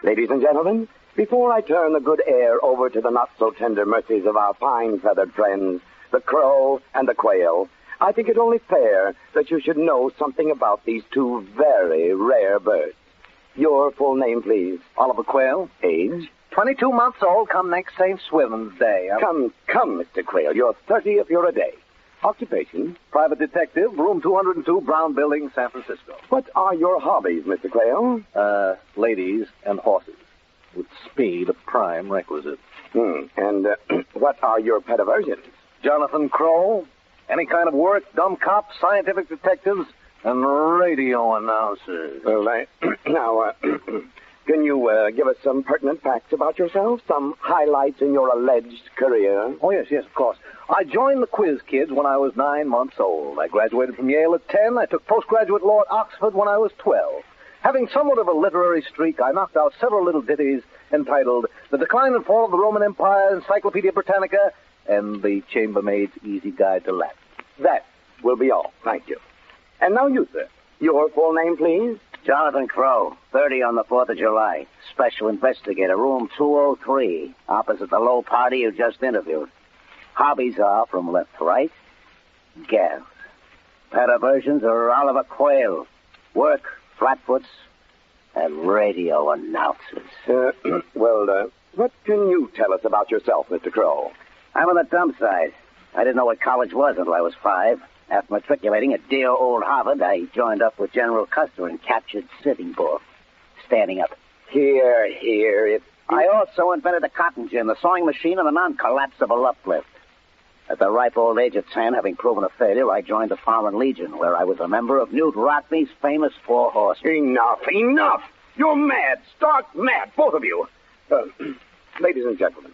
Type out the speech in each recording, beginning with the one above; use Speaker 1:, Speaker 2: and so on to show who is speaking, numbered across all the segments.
Speaker 1: Ladies and gentlemen, before I turn the good air over to the not-so-tender mercies of our fine-feathered friends, the crow and the quail, I think it only fair that you should know something about these two very rare birds. Your full name, please.
Speaker 2: Oliver Quail.
Speaker 1: Age?
Speaker 2: 22 months old come next St. Swithin's Day.
Speaker 1: Come, Mr. Quail. You're 30 if you're a day. Occupation?
Speaker 2: Private detective, room 202, Brown Building, San Francisco.
Speaker 1: What are your hobbies, Mr. Quail?
Speaker 2: Ladies and horses. With speed a prime requisite.
Speaker 1: And what are your pet aversions?
Speaker 2: Jonathan Crow, any kind of work, dumb cops, scientific detectives, and radio announcers.
Speaker 1: Well, now, can you give us some pertinent facts about yourself? Some highlights in your alleged career?
Speaker 2: Oh, yes, of course. I joined the Quiz Kids when I was 9 months old. I graduated from Yale at 10. I took postgraduate law at Oxford when I was 12. Having somewhat of a literary streak, I knocked out several little ditties entitled The Decline and Fall of the Roman Empire, Encyclopedia Britannica, and The Chambermaid's Easy Guide to Latin.
Speaker 1: That will be all. Thank you. And now you, sir. Your full name, please?
Speaker 3: Jonathan Crow, 30 on the 4th of July. Special investigator, room 203, opposite the low party you just interviewed. Hobbies are, from left to right, gals. Pet aversions are Oliver Quail, work, flatfoots, and radio announcers.
Speaker 1: What can you tell us about yourself, Mr. Crow?
Speaker 3: I'm on the dumb side. I didn't know what college was until I was 5. After matriculating at dear old Harvard, I joined up with General Custer and captured Sitting Bull. Standing up.
Speaker 1: Here.
Speaker 3: I also invented the cotton gin, the sewing machine, and the non-collapsible uplift. At the ripe old age of 10, having proven a failure, I joined the Foreign Legion, where I was a member of Newt Rockney's famous 4 Horsemen.
Speaker 1: Enough! You're mad, stark mad, both of you. Ladies and gentlemen,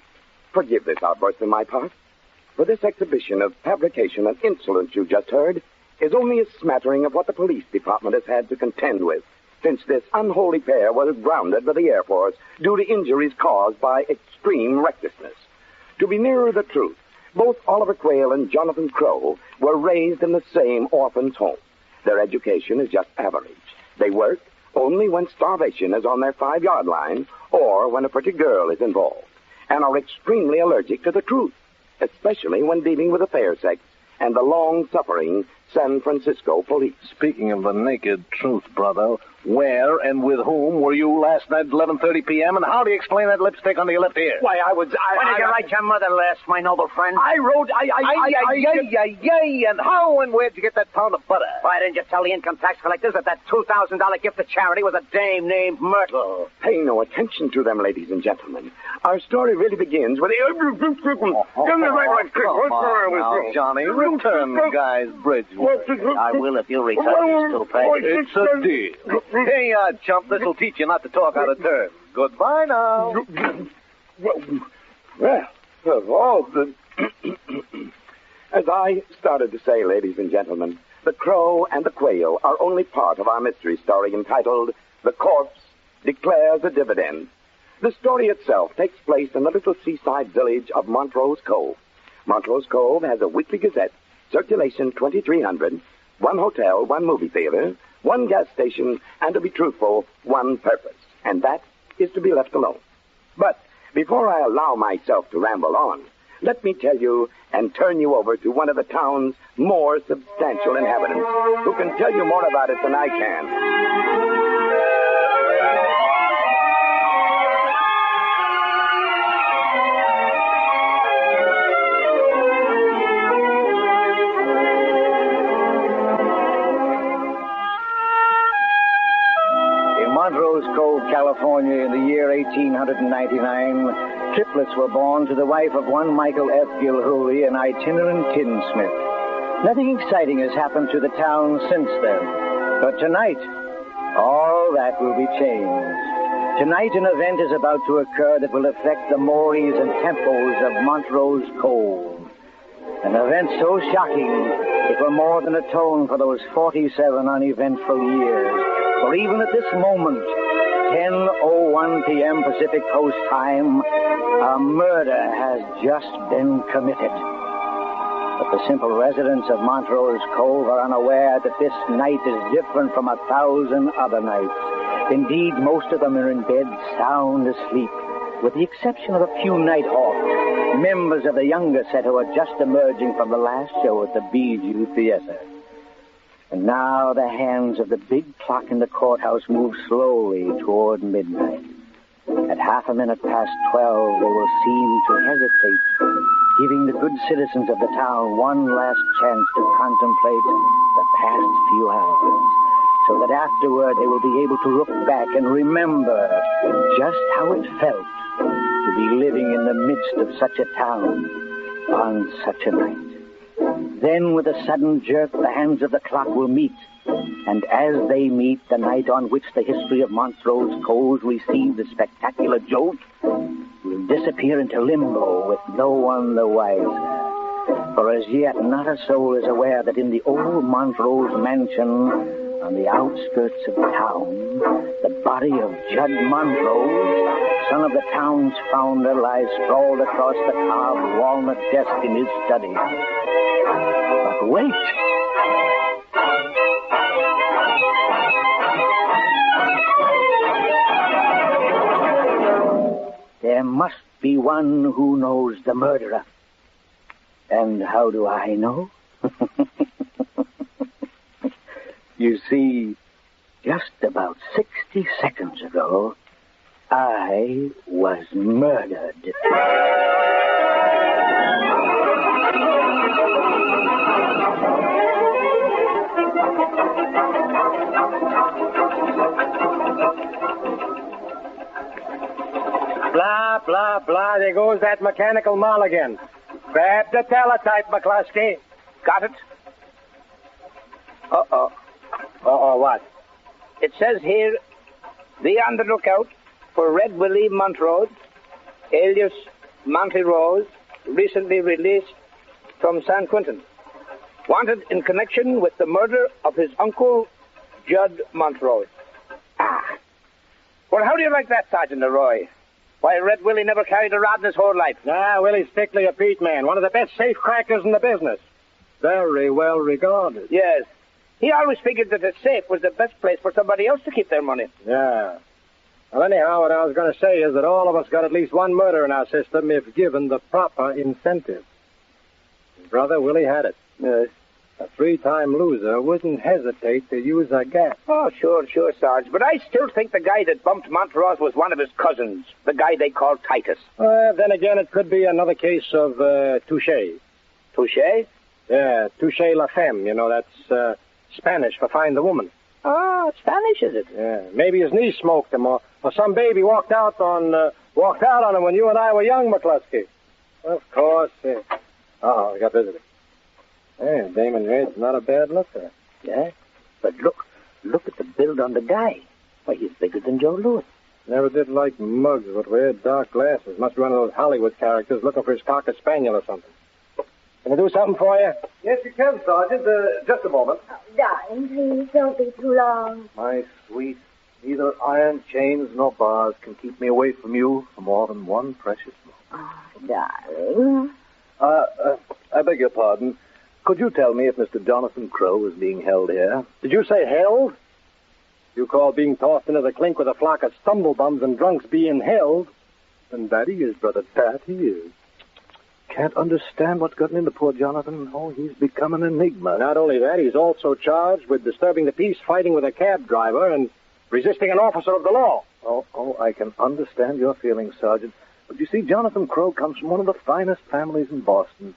Speaker 1: forgive this outburst on my part. For this exhibition of fabrication and insolence you just heard is only a smattering of what the police department has had to contend with since this unholy pair was grounded by the Air Force due to injuries caused by extreme recklessness. To be nearer the truth, both Oliver Quail and Jonathan Crow were raised in the same orphan's home. Their education is just average. They work only when starvation is on their 5-yard line or when a pretty girl is involved, and are extremely allergic to the truth, especially when dealing with the fair sex and the long-suffering San Francisco police.
Speaker 2: Speaking of the naked truth, brother, where and with whom were you last night at 11:30 p.m., and how do you explain that lipstick under your left ear?
Speaker 3: Why, when did you write your mother last, my noble friend?
Speaker 2: I wrote, and how and where'd you get that pound of butter?
Speaker 3: Why didn't you tell the income tax collectors that $2,000 gift to charity was a dame named Myrtle?
Speaker 1: Pay no attention to them, ladies and gentlemen. Our story really begins with
Speaker 2: Come on, Johnny, return the guy's bridge.
Speaker 3: I will if you return these 2 pages.
Speaker 2: It's a deal. Hey, chump, this'll teach you not to talk out of turn. Goodbye now.
Speaker 1: Well, of all the... As I started to say, ladies and gentlemen, the Crow and the Quail are only part of our mystery story entitled The Corpse Declares a Dividend. The story itself takes place in the little seaside village of Montrose Cove. Montrose Cove has a weekly gazette, circulation 2300, 1 hotel, 1 movie theater, 1 gas station, and to be truthful, 1 purpose. And that is to be left alone. But before I allow myself to ramble on, let me tell you and turn you over to one of the town's more substantial inhabitants who can tell you more about it than I can.
Speaker 3: Montrose Cove, California, in the year 1899, triplets were born to the wife of one Michael F. Gilhooly, an itinerant tinsmith. Nothing exciting has happened to the town since then. But tonight, all that will be changed. Tonight, an event is about to occur that will affect the mores and temples of Montrose Cove. An event so shocking, it will more than atone for those 47 uneventful years. For even at this moment, 10:01 p.m. Pacific Coast Time, a murder has just been committed. But the simple residents of Montrose Cove are unaware that this night is different from 1,000 other nights. Indeed, most of them are in bed, sound asleep, with the exception of a few night hawks, members of the younger set who are just emerging from the last show at the Bijou Theater. And now the hands of the big clock in the courthouse move slowly toward midnight. At 12:30, they will seem to hesitate, giving the good citizens of the town one last chance to contemplate the past few hours, so that afterward they will be able to look back and remember just how it felt to be living in the midst of such a town on such a night. Then, with a sudden jerk, the hands of the clock will meet, and as they meet, the night on which the history of Montrose Coles received a spectacular jolt will disappear into limbo with no one the wiser. For as yet, not a soul is aware that in the old Montrose mansion on the outskirts of town, the body of Judd Montrose, son of the town's founder, lies sprawled across the carved walnut desk in his study. But wait! There must be one who knows the murderer. And how do I know? You see, just about 60 seconds ago, I was murdered.
Speaker 4: Blah, blah, blah. There goes that mechanical mall again. Grab the teletype, McCluskey.
Speaker 5: Got it?
Speaker 4: Uh-oh. Uh-oh, what?
Speaker 5: It says here, be on the lookout for Red Willie Montrose, alias Monty Rose, recently released from San Quentin. Wanted in connection with the murder of his uncle, Judd Montrose. Ah. Well, how do you like that, Sergeant Leroy? Why, Red Willie never carried a rod in his whole life.
Speaker 4: Nah, Willie's strictly a Pete man, one of the best safe crackers in the business. Very well regarded.
Speaker 5: Yes. He always figured that a safe was the best place for somebody else to keep their money.
Speaker 4: Yeah. Well, anyhow, what I was going to say is that all of us got at least one murder in our system if given the proper incentive. His brother, Willie, had it.
Speaker 5: Yes.
Speaker 4: A 3-time loser wouldn't hesitate to use a gat.
Speaker 5: Oh, sure, Sarge. But I still think the guy that bumped Montrose was one of his cousins, the guy they called Titus.
Speaker 4: Then again, it could be another case of touche.
Speaker 5: Touche?
Speaker 4: Yeah, touche la femme. You know, that's Spanish for find the woman.
Speaker 5: Oh, Spanish, is it?
Speaker 4: Yeah, maybe his niece smoked him, or some baby walked out on him when you and I were young, McCluskey. Of course. Uh-oh, we got visitors. Hey, Damon Red's not a bad looker.
Speaker 3: Yeah? But look at the build on the guy. Why, he's bigger than Joe Louis.
Speaker 4: Never did like mugs with weird dark glasses. Must be one of those Hollywood characters looking for his cocker spaniel or something. Can I do something for you?
Speaker 2: Yes, you can, Sergeant. Just a moment.
Speaker 6: Oh, darling, please don't be too long.
Speaker 2: My sweet, neither iron chains nor bars can keep me away from you for more than one precious moment.
Speaker 6: Oh, darling.
Speaker 2: I beg your pardon. Could you tell me if Mr. Jonathan Crow is being held here?
Speaker 4: Did you say held? You call being tossed into the clink with a flock of stumblebums and drunks being held?
Speaker 2: And that he is, brother. That he is. Can't understand what's gotten into poor Jonathan. Oh, he's become an enigma.
Speaker 4: Not only that, he's also charged with disturbing the peace, fighting with a cab driver, and resisting an officer of the law.
Speaker 2: Oh, I can understand your feelings, Sergeant. But you see, Jonathan Crow comes from one of the finest families in Boston.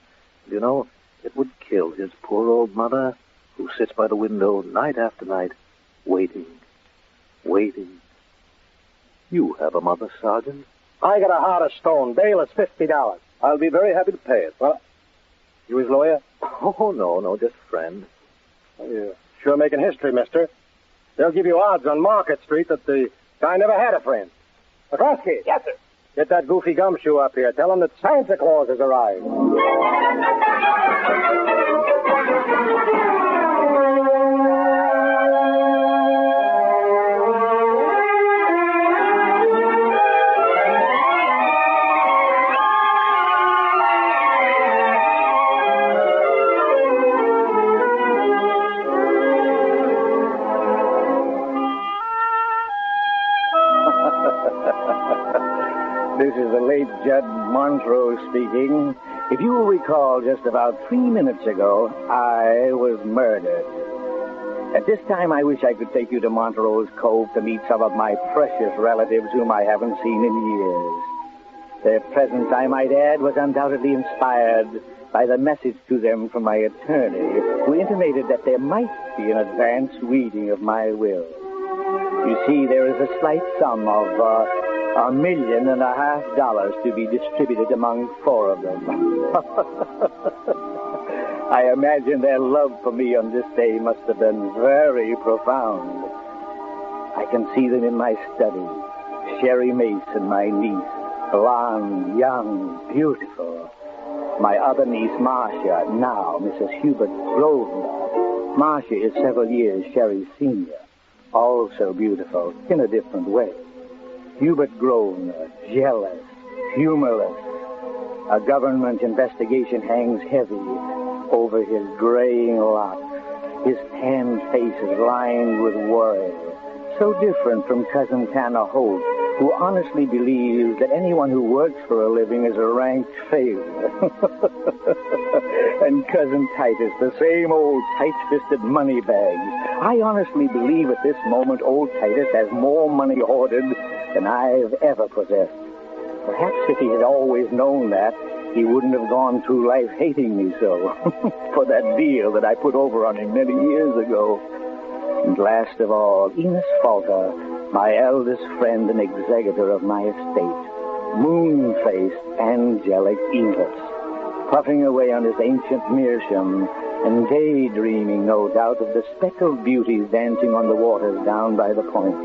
Speaker 2: You know, it would kill his poor old mother, who sits by the window night after night, waiting. You have a mother, Sergeant?
Speaker 4: I got a heart of stone. Bail is $50.
Speaker 2: I'll be very happy to pay it.
Speaker 4: Well, you his lawyer?
Speaker 2: Oh, no, just a friend.
Speaker 4: You're sure making history, mister. They'll give you odds on Market Street that the guy never had a friend. McCluskey.
Speaker 5: Yes, sir.
Speaker 4: Get that goofy gumshoe up here. Tell him that Santa Claus has arrived.
Speaker 3: this is the late Judd Montrose speaking. If you will recall, just about 3 minutes ago, I was murdered. At this time, I wish I could take you to Montrose Cove to meet some of my precious relatives whom I haven't seen in years. Their presence, I might add, was undoubtedly inspired by the message to them from my attorney, who intimated that there might be an advance reading of my will. You see, there is a slight sum of $1.5 million to be distributed among 4 of them. I imagine their love for me on this day must have been very profound. I can see them in my study. Sherry Mason, my niece, blonde, young, beautiful. My other niece, Marcia, now Mrs. Hubert Grosvenor. Marcia is several years Sherry's senior, also beautiful in a different way. Hubert Grosvenor, jealous, humorless. A government investigation hangs heavy over his graying locks. His tanned face is lined with worry. So different from Cousin Tanner Holt, who honestly believes that anyone who works for a living is a ranked failure. And Cousin Titus, the same old tight-fisted moneybag. I honestly believe at this moment old Titus has more money hoarded than I've ever possessed. Perhaps if he had always known that, he wouldn't have gone through life hating me so for that deal that I put over on him many years ago. And last of all, Enos Falter, my eldest friend and executor of my estate, moon-faced, angelic Enos, puffing away on his ancient meerschaum and daydreaming, no doubt, of the speckled beauties dancing on the waters down by the point.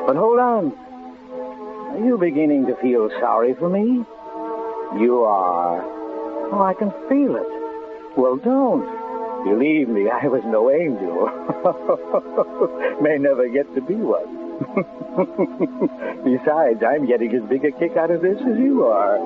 Speaker 3: But hold on. Are you beginning to feel sorry for me? You are. Oh, I can feel it. Well, don't. Believe me, I was no angel. May never get to be one. Besides, I'm getting as big a kick out of this as you are.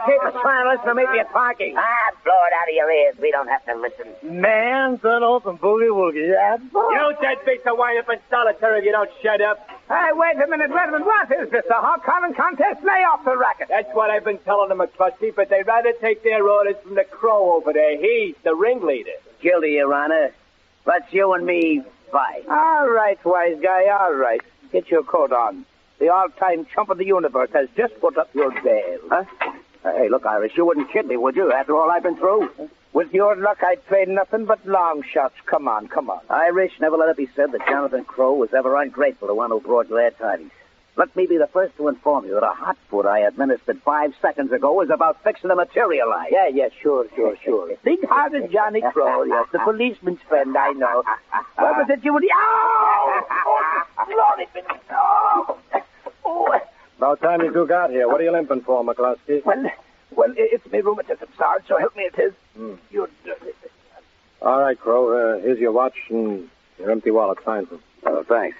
Speaker 4: Keep us trying to listen to me be talking.
Speaker 7: Blow it out of your ears. We don't have to listen.
Speaker 4: Man, turn open boogie woogie. Yeah.
Speaker 5: You dead beats will wind up in solitary if you don't shut up. Hey, wait a minute, Redmond. What is this, a hog calling contest? Lay off the racket. That's what I've been telling them, McCluskey, but they'd rather take their orders from the crow over there. He's the ringleader.
Speaker 7: Guilty, Your Honor. Let's you and me fight.
Speaker 5: All right, wise guy, all right. Get your coat on. The all-time chump of the universe has just put up your bail.
Speaker 7: Huh? Hey, look, Irish, you wouldn't kid me, would you, after all I've been through?
Speaker 5: With your luck, I'd trade nothing but long shots. Come on, come on.
Speaker 7: Irish, never let it be said that Jonathan Crow was ever ungrateful to one who brought glad tidings. Let me be the first to inform you that a hot foot I administered 5 seconds ago is about fixing to materialize.
Speaker 5: Yeah, sure. Big-hearted Johnny Crow, yes, the policeman's friend, I know. What was it you would... Oh!
Speaker 4: About time you two got here. What are you limping for, McCluskey?
Speaker 5: Well, it's me rheumatism, Sarge, so help me it is. You're dirty.
Speaker 4: All right, Crow. Here's your watch and your empty wallet. Sign for.
Speaker 7: Oh, thanks.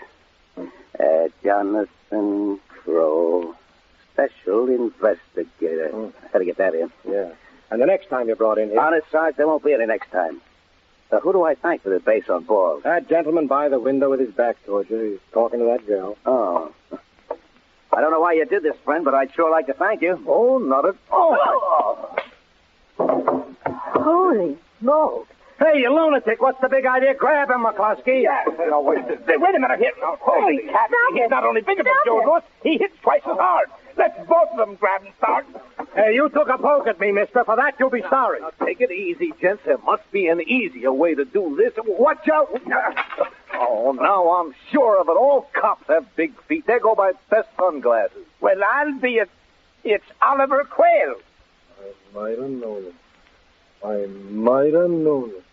Speaker 7: Jonathan Crow, special investigator. Had to get that in.
Speaker 4: Yeah. And the next time you're brought in here...
Speaker 7: Honest, Sarge, there won't be any next time. Who do I thank for this base on balls?
Speaker 4: That gentleman by the window with his back towards you. He's talking to that girl.
Speaker 7: Oh. I don't know why you did this, friend, but I'd sure like to thank you.
Speaker 4: Oh, not at all.
Speaker 6: Holy smoke.
Speaker 4: Hey, you lunatic. What's the big idea? Grab him, McCluskey.
Speaker 5: Yeah. No, wait a minute here. Oh, holy cat. He's not only bigger than Joe Louis, he hits twice as hard. Let's both of them grab and start.
Speaker 4: Hey, you took a poke at me, mister. For that, you'll be sorry.
Speaker 2: Now, take it easy, gents. There must be an easier way to do this.
Speaker 4: Watch out.
Speaker 2: Oh, now I'm sure of it. All cops have big feet. They go by best sunglasses.
Speaker 5: Well, I'll be it. It's Oliver Quail.
Speaker 4: I might have known it.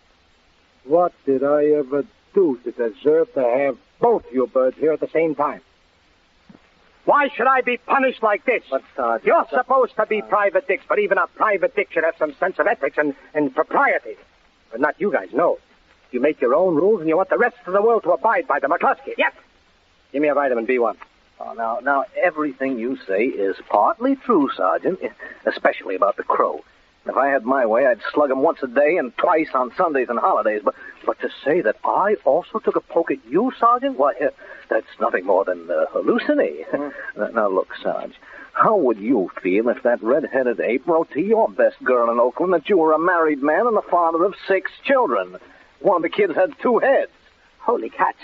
Speaker 4: What did I ever do to deserve to have both you birds here at the same time? Why should I be punished like this?
Speaker 2: But, Sergeant...
Speaker 4: You're supposed to be private dicks, but even a private dick should have some sense of ethics and propriety. But not you guys, no. You make your own rules, and you want the rest of the world to abide by them. McCluskey.
Speaker 5: Yes.
Speaker 4: Give me a vitamin B1.
Speaker 2: Oh, now, everything you say is partly true, Sergeant, especially about the Crow. If I had my way, I'd slug him once a day and twice on Sundays and holidays. But to say that I also took a poke at you, Sergeant, why, that's nothing more than hallucinating. Now, look, Sarge, how would you feel if that red-headed ape wrote to your best girl in Oakland that you were a married man and the father of 6 children? One of the kids had 2 heads.
Speaker 7: Holy cat.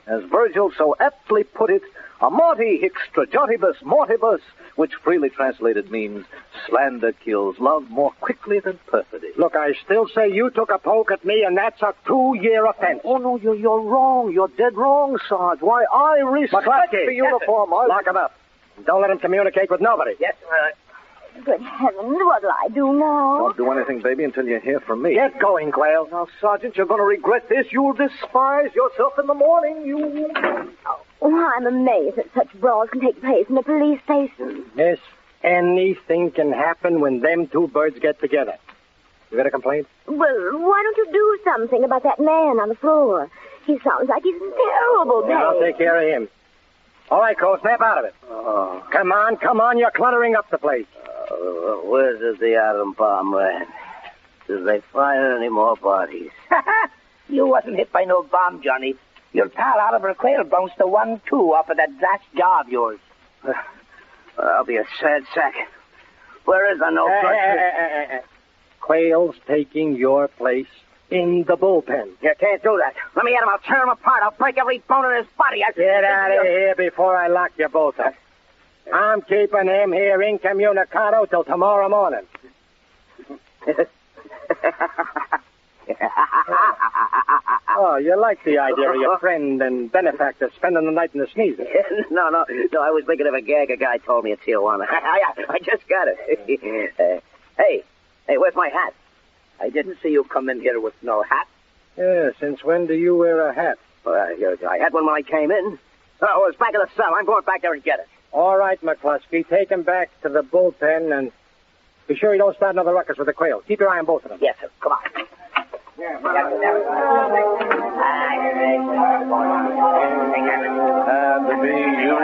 Speaker 2: As Virgil so aptly put it, amati hic stragotibus mortibus, which freely translated means slander kills love more quickly than perfidy.
Speaker 4: Look, I still say you took a poke at me, and that's a 2-year offense.
Speaker 2: Oh, no, you're wrong. You're dead wrong, Sarge. Why, I respect
Speaker 4: McCluskey,
Speaker 2: the uniform.
Speaker 4: Lock him up. Don't let him communicate with nobody.
Speaker 7: Yes,
Speaker 6: Good heavens, what'll I do now?
Speaker 2: Don't do anything, baby, until you hear from me.
Speaker 4: Get going, Quail.
Speaker 2: Now, Sergeant, you're going to regret this. You'll despise yourself in the morning. You...
Speaker 6: Oh, I'm amazed that such brawls can take place in a police station.
Speaker 4: Miss, anything can happen when them 2 birds get together. You got a complaint?
Speaker 6: Well, why don't you do something about that man on the floor? He sounds like he's in terrible pain.
Speaker 4: Yeah, I'll take care of him. All right, Cole, snap out of it.
Speaker 7: Oh.
Speaker 4: Come on, you're cluttering up the place.
Speaker 7: Where's the atom bomb ran? Did they fire any more bodies?
Speaker 5: You wasn't hit by no bomb, Johnny. Your pal Oliver Quail bounced a 1-2 off of that last jaw of yours.
Speaker 7: I'll be a sad sack. Where is the no-good?
Speaker 4: Quail's taking your place in the bullpen.
Speaker 7: You can't do that. Let me at him. I'll tear him apart. I'll break every bone in his body.
Speaker 4: Get out of here before I lock you both up. I'm keeping him here incommunicado till tomorrow morning. Oh, you like the idea of your friend and benefactor spending the night in the sneezer.
Speaker 7: No, I was thinking of a gag a guy told me at Tijuana. I just got it. Hey, where's my hat? I didn't see you come in here with no hat.
Speaker 4: Yeah, since when do you wear a hat?
Speaker 7: Well, I had one when I came in. Oh, it's back in the cell. I'm going back there and get it.
Speaker 4: All right, McCluskey, take him back to the bullpen and be sure you don't start another ruckus with the Quail. Keep your eye on both of them.
Speaker 7: Yes, sir. Come on.
Speaker 2: And to be you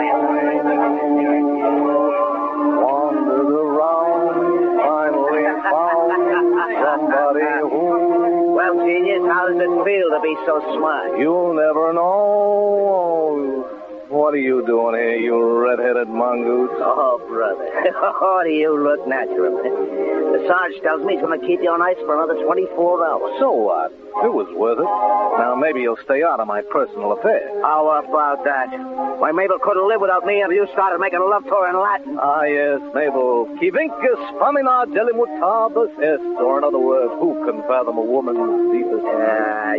Speaker 2: wandered around, finally found somebody who...
Speaker 7: Well, genius, how does it feel to be so smart?
Speaker 2: You'll never know. What are you doing here, you red-headed mongoose?
Speaker 7: Oh, brother. Oh, do you look natural. The Sarge tells me he's going to keep you on ice for another 24 hours.
Speaker 2: So what? It was worth it. Now, maybe you'll stay out of my personal affairs.
Speaker 7: How about that? Why, Mabel couldn't live without me if you started making a love tour in Latin.
Speaker 2: Ah, yes, Mabel. Qui vincus famina delimutabus est. Or in other words, who can fathom a woman's deepest...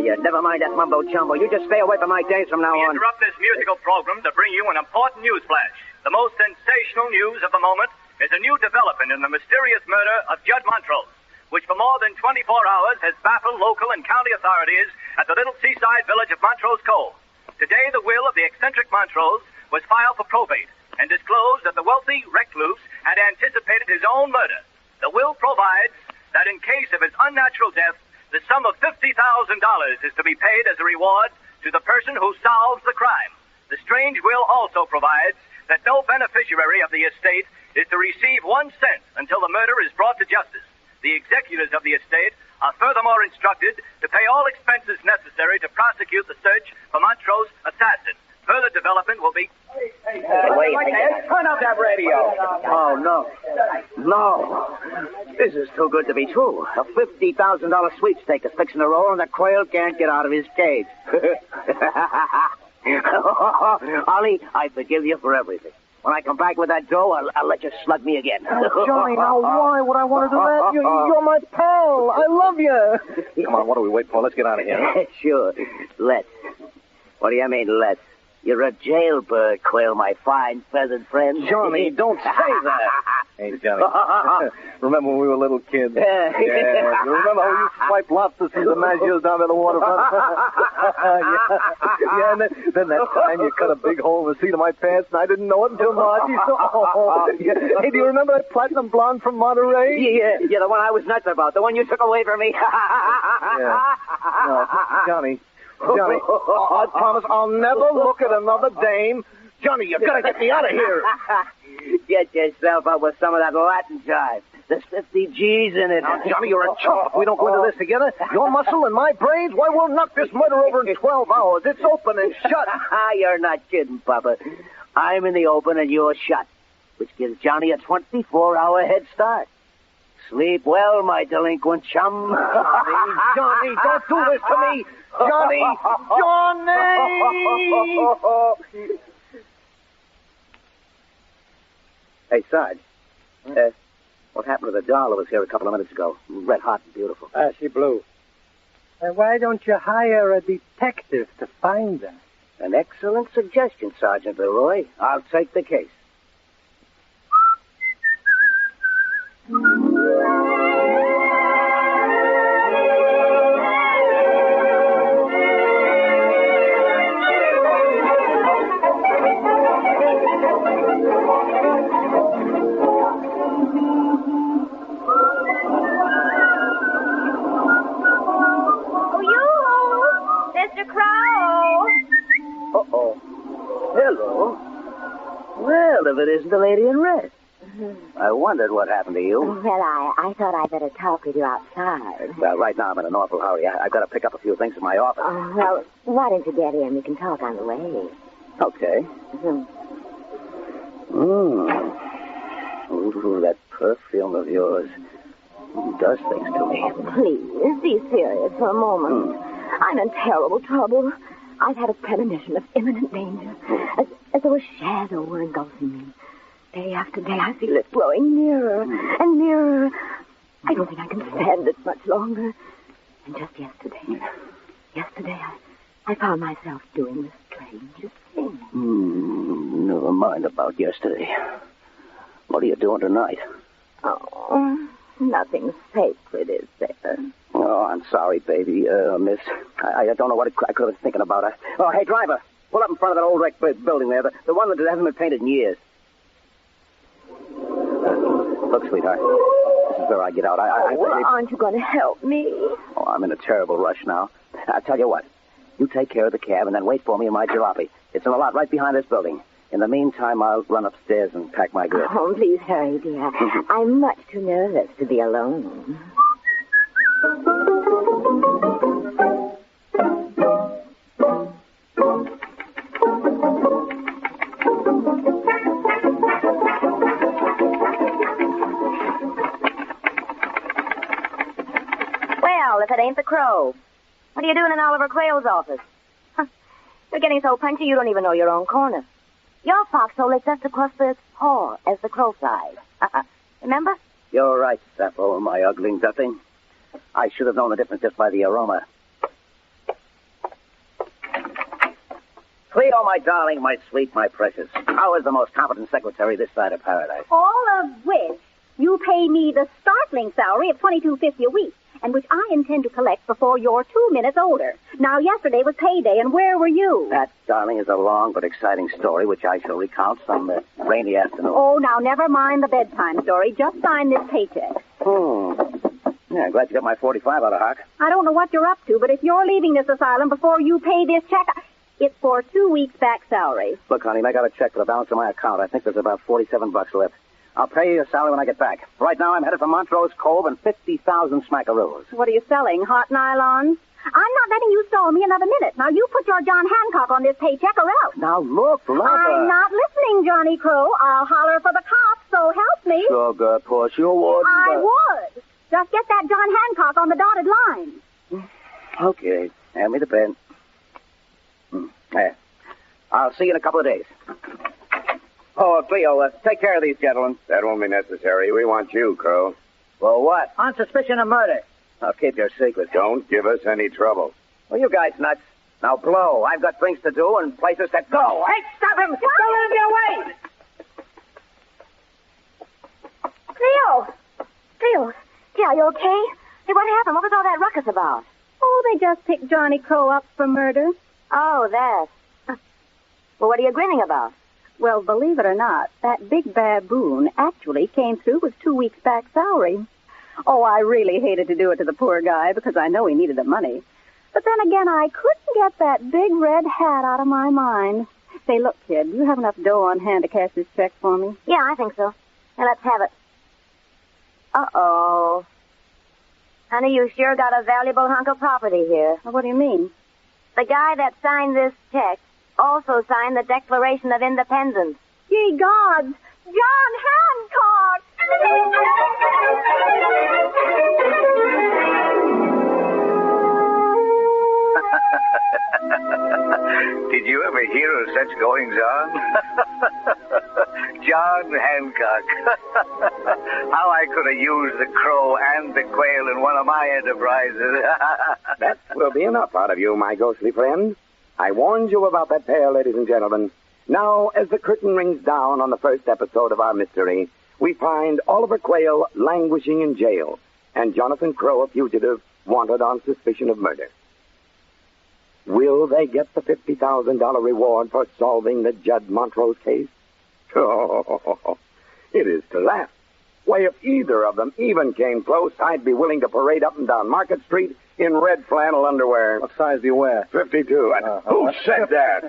Speaker 7: Yeah, never mind that mumbo-jumbo. You just stay away from my days from now on.
Speaker 8: We interrupt this musical program to bring you an important news flash. The most sensational news of the moment is a new development in the mysterious murder of Judd Montrose, which for more than 24 hours has baffled local and county authorities at the little seaside village of Montrose Cove. Today, the will of the eccentric Montrose was filed for probate and disclosed that the wealthy recluse had anticipated his own murder. The will provides that in case of his unnatural death, the sum of $50,000 is to be paid as a reward to the person who solves the crime. The strange will also provides that no beneficiary of the estate is to receive 1 cent until the murder is brought to justice. The executors of the estate are furthermore instructed to pay all expenses necessary to prosecute the search for Montrose's assassin. Further development will be...
Speaker 7: Hey, wait.
Speaker 5: Turn up that radio.
Speaker 7: Oh, no. No. This is too good to be true. A $50,000 sweepstake is fixing to roll, and the Quail can't get out of his cage. Ollie, I forgive you for everything. When I come back with that dough, I'll let you slug me again.
Speaker 2: Oh, Johnny, now why would I want to do that? You're my pal. I love you. Come on, what are we waiting for? Let's get out of here.
Speaker 7: Sure. Let's. What do you mean, let's? You're a jailbird, Quail, my fine feathered friend.
Speaker 2: Johnny, don't say that. Hey, Johnny. Remember when we were little kids? Yeah. Remember how we used to swipe lobsters from the Maggios down to the waterfront? Yeah, and then that time you cut a big hole in the seat of my pants, and I didn't know it until Margie saw. Hey, do you remember that platinum blonde from Monterey?
Speaker 7: Yeah, the one I was nuts about, the one you took away from me.
Speaker 2: Yeah. No, Johnny, I promise I'll never look at another dame Johnny, you gotta get me out of here.
Speaker 7: Get yourself up with some of that Latin jive. There's 50 G's in it.
Speaker 2: Now, Johnny, you're a chump. If we don't go into this together, your muscle and my brains, why, we'll knock this murder over in 12 hours. It's open and shut.
Speaker 7: You're not kidding, Papa. I'm in the open and you're shut, which gives Johnny a 24-hour head start. Sleep well, my delinquent chum.
Speaker 2: Johnny, don't do this to me. Johnny!
Speaker 7: Hey, Sarge. What happened to the doll that was here a couple of minutes ago? Red hot and beautiful.
Speaker 4: She blew. Why don't you hire a detective to find her?
Speaker 7: An excellent suggestion, Sergeant Leroy. I'll take the case. Hello. Well, if it isn't the lady in red. I wondered what happened to you.
Speaker 6: Well, I thought I'd better talk with you outside.
Speaker 7: Well, right now I'm in an awful hurry. I've got to pick up a few things in my office.
Speaker 6: Well, why don't you get in? We can talk on the way.
Speaker 7: Okay. Ooh, that perfume of yours does things to me.
Speaker 6: Please, be serious for a moment. I'm in terrible trouble. I've had a premonition of imminent danger, as though a shadow were engulfing me. Day after day, I feel it growing nearer and nearer. I don't think I can stand it much longer. And just yesterday, I found myself doing the strangest thing.
Speaker 7: Never mind about yesterday. What are you doing tonight?
Speaker 6: Oh, nothing sacred, is there?
Speaker 7: Oh, I'm sorry, baby, miss. I don't know what I could have been thinking about. Oh, hey, driver, pull up in front of that old wrecked building there, the one that hasn't been painted in years. Look, sweetheart, this is where I get out.
Speaker 6: Aren't you going to help me?
Speaker 7: Oh, I'm in a terrible rush now. I'll tell you what. You take care of the cab and then wait for me in my jalopy. It's in a lot right behind this building. In the meantime, I'll run upstairs and pack my goods.
Speaker 6: Oh, please hurry, dear. I'm much too nervous to be alone.
Speaker 9: Well, if it ain't the Crow. What are you doing in Oliver Quail's office? You're getting so punchy you don't even know your own corner. Your foxhole is just across the hall as the Crow flies. Remember?
Speaker 7: You're right, Sappho, my ugly duckling. I should have known the difference just by the aroma. Cleo, my darling, my sweet, my precious. How is the most competent secretary this side of paradise?
Speaker 10: All of which you pay me the startling salary of $22.50 a week, and which I intend to collect before you're 2 minutes older. Now, yesterday was payday, and where were you?
Speaker 7: That, darling, is a long but exciting story, which I shall recount some rainy afternoon.
Speaker 10: Oh, now, never mind the bedtime story. Just sign this paycheck.
Speaker 7: Yeah, glad you got my 45 out of Hock.
Speaker 10: I don't know what you're up to, but if you're leaving this asylum before you pay this check, it's for 2 weeks back salary.
Speaker 7: Look, honey, I got a check for the balance of my account. I think there's about $47 left. I'll pay you your salary when I get back. Right now, I'm headed for Montrose Cove and 50,000 smackaroos.
Speaker 10: What are you selling, hot nylons? I'm not letting you stall me another minute. Now, you put your John Hancock on this paycheck or else.
Speaker 7: Now, look, lover.
Speaker 10: I'm not listening, Johnny Crow. I'll holler for the cops, so help me.
Speaker 7: Sugar push, you would.
Speaker 10: I would. Just get that John Hancock on the dotted line.
Speaker 7: Okay, hand me the pen. There. I'll see you in a couple of days. Oh, Cleo, take care of these gentlemen.
Speaker 1: That won't be necessary. We want you, Crow.
Speaker 7: Well, what?
Speaker 3: On suspicion of murder.
Speaker 7: I'll keep your secret.
Speaker 1: Don't give us any trouble.
Speaker 7: Well, you guys nuts. Now blow. I've got things to do and places to go.
Speaker 3: Hey, stop him! Don't let him get away!
Speaker 6: Cleo, are you okay? Hey, what happened? What was all that ruckus about?
Speaker 10: Oh, they just picked Johnny Crow up for murder.
Speaker 6: Oh, that. Well, what are you grinning about?
Speaker 10: Well, believe it or not, that big baboon actually came through with 2 weeks back salary. Oh, I really hated to do it to the poor guy because I know he needed the money. But then again, I couldn't get that big red hat out of my mind. Say, look, kid, do you have enough dough on hand to cash this check for me?
Speaker 9: Yeah, I think so. Now, let's have it. Uh-oh. Honey, you sure got a valuable hunk of property here.
Speaker 10: Well, what do you mean?
Speaker 9: The guy that signed this check also signed the Declaration of Independence.
Speaker 10: Ye gods! John Hancock!
Speaker 2: Did you ever hear of such goings on? John Hancock. How I could have used the crow and the quail in one of my enterprises.
Speaker 1: That will be enough out of you, my ghostly friend. I warned you about that pair, ladies and gentlemen. Now, as the curtain rings down on the first episode of our mystery, we find Oliver Quail languishing in jail and Jonathan Crow, a fugitive, wanted on suspicion of murder. Will they get the $50,000 reward for solving the Judd Montrose case? Oh, it is to laugh. Why, if either of them even came close, I'd be willing to parade up and down Market Street in red flannel underwear.
Speaker 4: What size do you wear?
Speaker 1: 52. Who said that?